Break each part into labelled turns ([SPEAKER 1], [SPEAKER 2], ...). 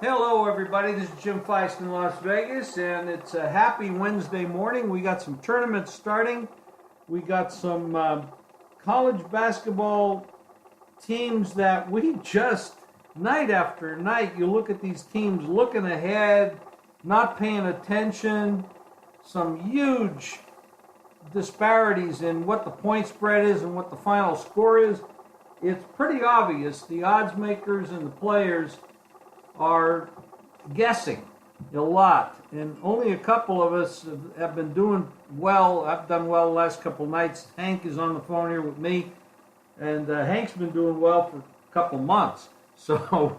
[SPEAKER 1] Hello, everybody. This is Jim Feist in Las Vegas, and it's a happy Wednesday morning. We got some tournaments starting. We got some college basketball teams that we just, night after night, you look at these teams looking ahead, not paying attention, some huge disparities in what the point spread is and what the final score is. It's pretty obvious the odds makers and the players are guessing a lot, and only a couple of us have been doing well. I've done well the last couple nights. Hank is on the phone here with me, and Hank's been doing well for a couple months. So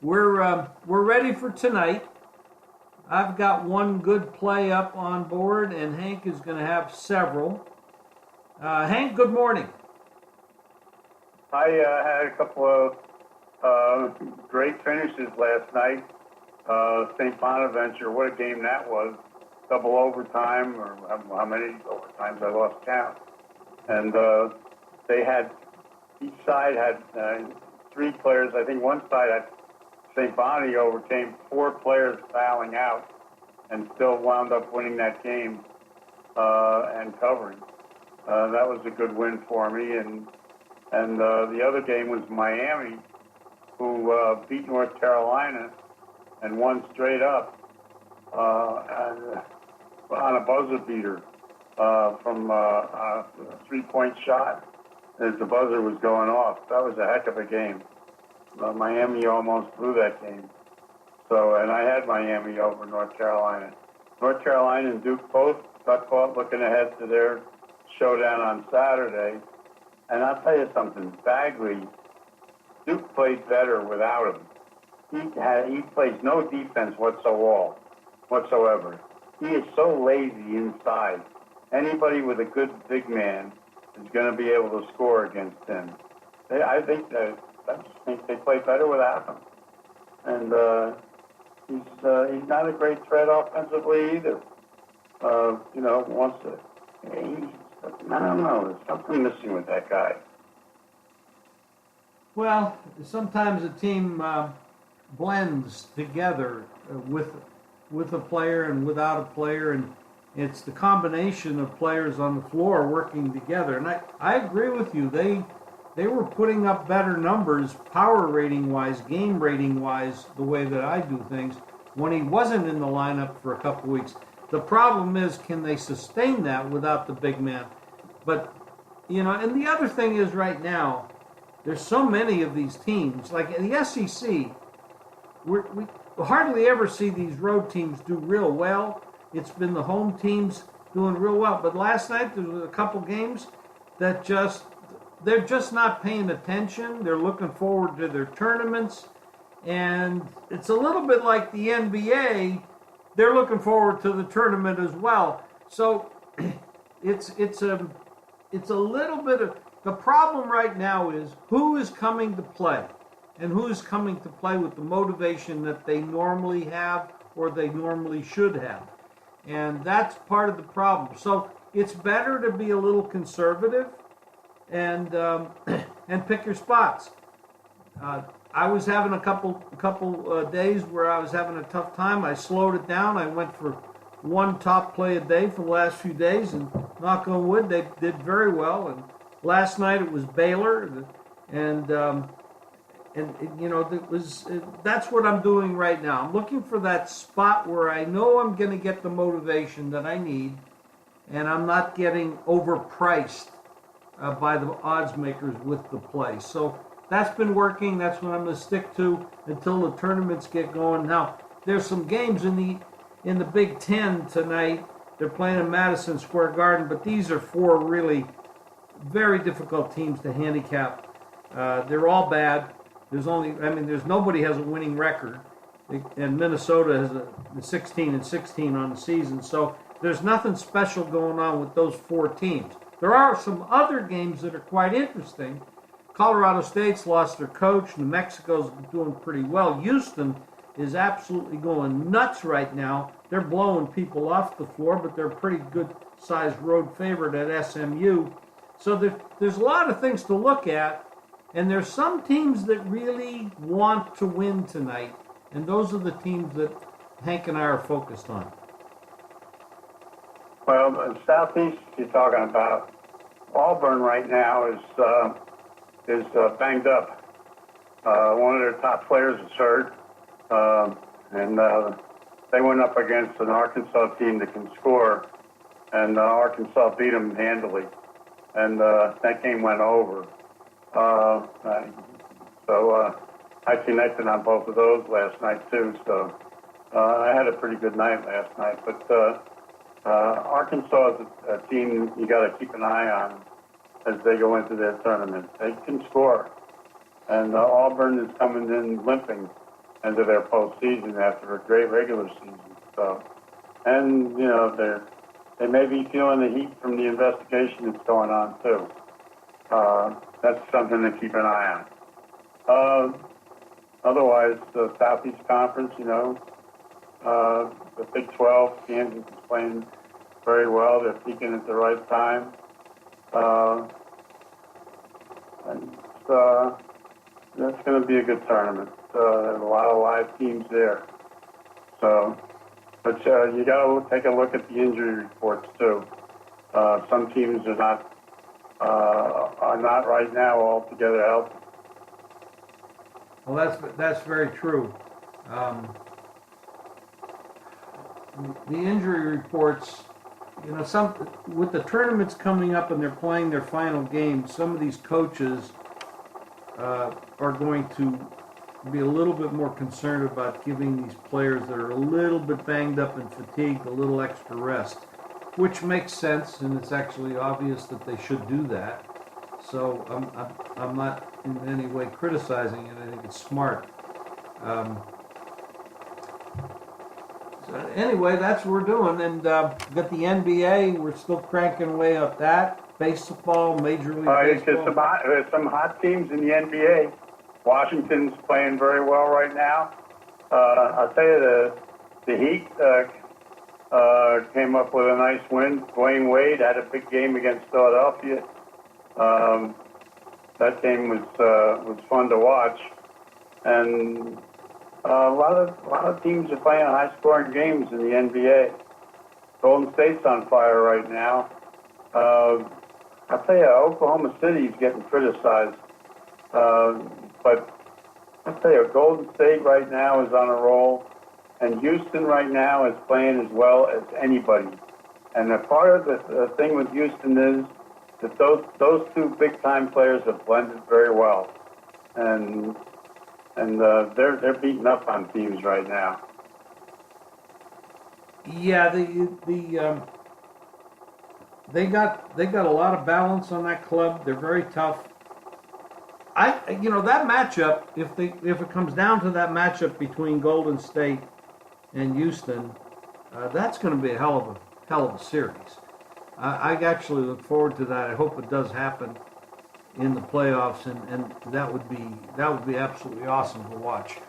[SPEAKER 1] we're ready for tonight. I've got one good play up on board, and Hank is going to have several. Hank, good morning.
[SPEAKER 2] I had a couple of great finishes last night. St. Bonaventure, what a game that was. Double overtime, or how many overtimes I lost count. And they had, each side had three players. I think one side had St. Bonnie overcame four players fouling out and still wound up winning that game and covering. That was a good win for me. And the other game was Miami, who beat North Carolina and won straight up on a buzzer beater from a three-point shot as the buzzer was going off. That was a heck of a game. Miami almost blew that game. So, and I had Miami over North Carolina. North Carolina and Duke both got caught looking ahead to their showdown on Saturday. And I'll tell you something, Bagley, Duke played better without him. He plays no defense whatsoever. He is so lazy inside. Anybody with a good big man is going to be able to score against him. I think they play better without him. And he's not a great threat offensively either. I don't know. There's something missing with that guy.
[SPEAKER 1] Well, sometimes a team blends together with a player and without a player, and it's the combination of players on the floor working together. And I agree with you. They were putting up better numbers, power rating wise, game rating wise, the way that I do things when he wasn't in the lineup for a couple weeks. The problem is, can they sustain that without the big man? But and the other thing is, right now, there's so many of these teams. Like in the SEC, we hardly ever see these road teams do real well. It's been the home teams doing real well. But last night, there was a couple games that they're just not paying attention. They're looking forward to their tournaments. And it's a little bit like the NBA. They're looking forward to the tournament as well. So it's a little bit of, the problem right now is who is coming to play and who is coming to play with the motivation that they normally have or they normally should have. And that's part of the problem. So it's better to be a little conservative and pick your spots. I was having a couple days where I was having a tough time. I slowed it down. I went for one top play a day for the last few days, and knock on wood, they did very well. And last night it was Baylor, and that's what I'm doing right now. I'm looking for that spot where I know I'm going to get the motivation that I need, and I'm not getting overpriced by the odds makers with the play. So that's been working. That's what I'm going to stick to until the tournaments get going. Now, there's some games in the Big Ten tonight. They're playing in Madison Square Garden, but these are four really very difficult teams to handicap. They're all bad. There's nobody has a winning record, and Minnesota has a 16-16 on the season. So there's nothing special going on with those four teams. There are some other games that are quite interesting. Colorado State's lost their coach. New Mexico's doing pretty well. Houston is absolutely going nuts right now. They're blowing people off the floor, but they're a pretty good-sized road favorite at SMU. So there's a lot of things to look at, and there's some teams that really want to win tonight, and those are the teams that Hank and I are focused on.
[SPEAKER 2] Well, the Southeast you're talking about, Auburn right now is banged up. One of their top players is hurt, and they went up against an Arkansas team that can score, and Arkansas beat them handily, and that game went over. So I connected on both of those last night too. So I had a pretty good night last night. But Arkansas is a team you got to keep an eye on as they go into their tournament. They can score, and Auburn is coming in limping into their postseason after a great regular season. So, and you know they may be feeling the heat from the investigation that's going on too. That's something to keep an eye on. Otherwise, the Southeast Conference, you know, the Big 12, Kansas is playing very well. They're peaking at the right time. And that's going to be a good tournament. There's a lot of live teams there. So, but you got to take a look at the injury reports too. Some teams are not right now altogether healthy.
[SPEAKER 1] Well, that's very true. The injury reports, you know, with the tournaments coming up and they're playing their final games, some of these coaches are going to be a little bit more concerned about giving these players that are a little bit banged up and fatigued a little extra rest, which makes sense, and it's actually obvious that they should do that. So I'm not in any way criticizing it. I think it's smart. So anyway, that's what we're doing. And we've got the NBA. We're still cranking away up that. Baseball, Major League Baseball.
[SPEAKER 2] There's some hot teams in the NBA. Washington's playing very well right now. I'll tell you, the Heat came up with a nice win. Dwayne Wade had a big game against Philadelphia. That game was fun to watch, and a lot of teams are playing high-scoring games in the NBA. Golden State's on fire right now. I'll tell you, Oklahoma City's getting criticized, but I'll tell you, Golden State right now is on a roll, and Houston right now is playing as well as anybody. And a part of the thing with Houston is that those two big-time players have blended very well, and they're beating up on teams right now.
[SPEAKER 1] Yeah, they got a lot of balance on that club. They're very tough. That matchup, if it comes down to that matchup between Golden State and Houston, that's going to be a hell of a series. I actually look forward to that. I hope it does happen in the playoffs, and that would be absolutely awesome to watch,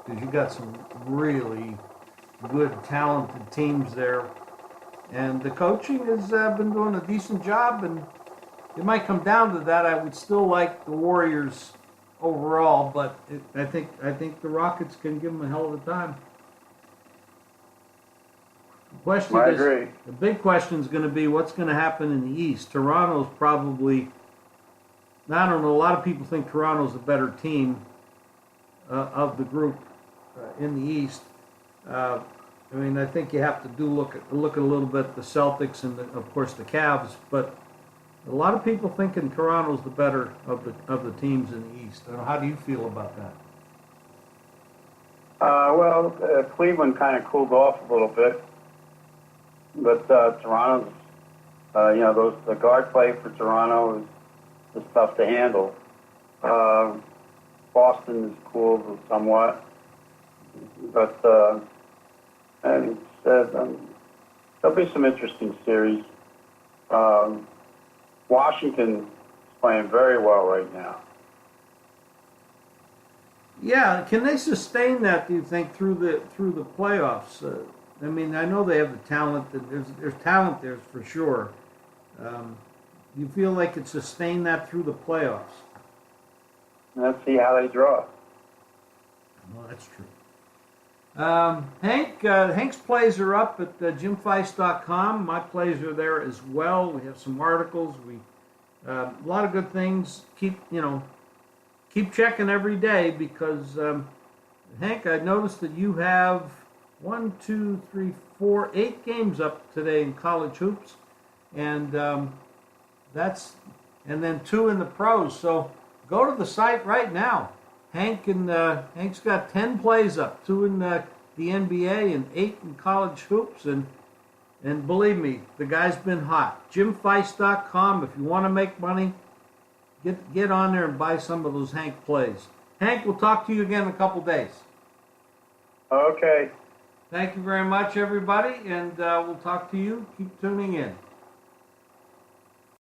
[SPEAKER 1] because you got some really good, talented teams there, and the coaching has been doing a decent job. And it might come down to that. I would still like the Warriors overall, but I think the Rockets can give them a hell of a time.
[SPEAKER 2] I agree.
[SPEAKER 1] The big question is going to be what's going to happen in the East. Toronto's probably, I don't know, a lot of people think Toronto's a better team of the group in the East. I think you have to look at a little bit the Celtics and of course the Cavs, but a lot of people thinking Toronto's the better of the teams in the East. How do you feel about that?
[SPEAKER 2] Cleveland kind of cooled off a little bit. But Toronto's, the guard play for Toronto is tough to handle. Boston is cool somewhat, but there'll be some interesting series. Washington is playing very well right now.
[SPEAKER 1] Yeah, can they sustain that? Do you think through the playoffs? I know they have the talent. There's talent there for sure. Do you feel they could sustain that through the playoffs?
[SPEAKER 2] Let's see how they draw.
[SPEAKER 1] Well, that's true. Hank's plays are up at jimfeist.com. My plays are there as well. We have some articles. A lot of good things. Keep checking every day because Hank, I noticed that you have 8 games up today in college hoops, and then 2 in the pros. So go to the site right now. Hank's got 10 plays up, 2 in the NBA and 8 in college hoops, and believe me, the guy's been hot. JimFeist.com. If you want to make money, get on there and buy some of those Hank plays. Hank, we'll talk to you again in a couple days.
[SPEAKER 2] Okay.
[SPEAKER 1] Thank you very much, everybody, and we'll talk to you. Keep tuning in.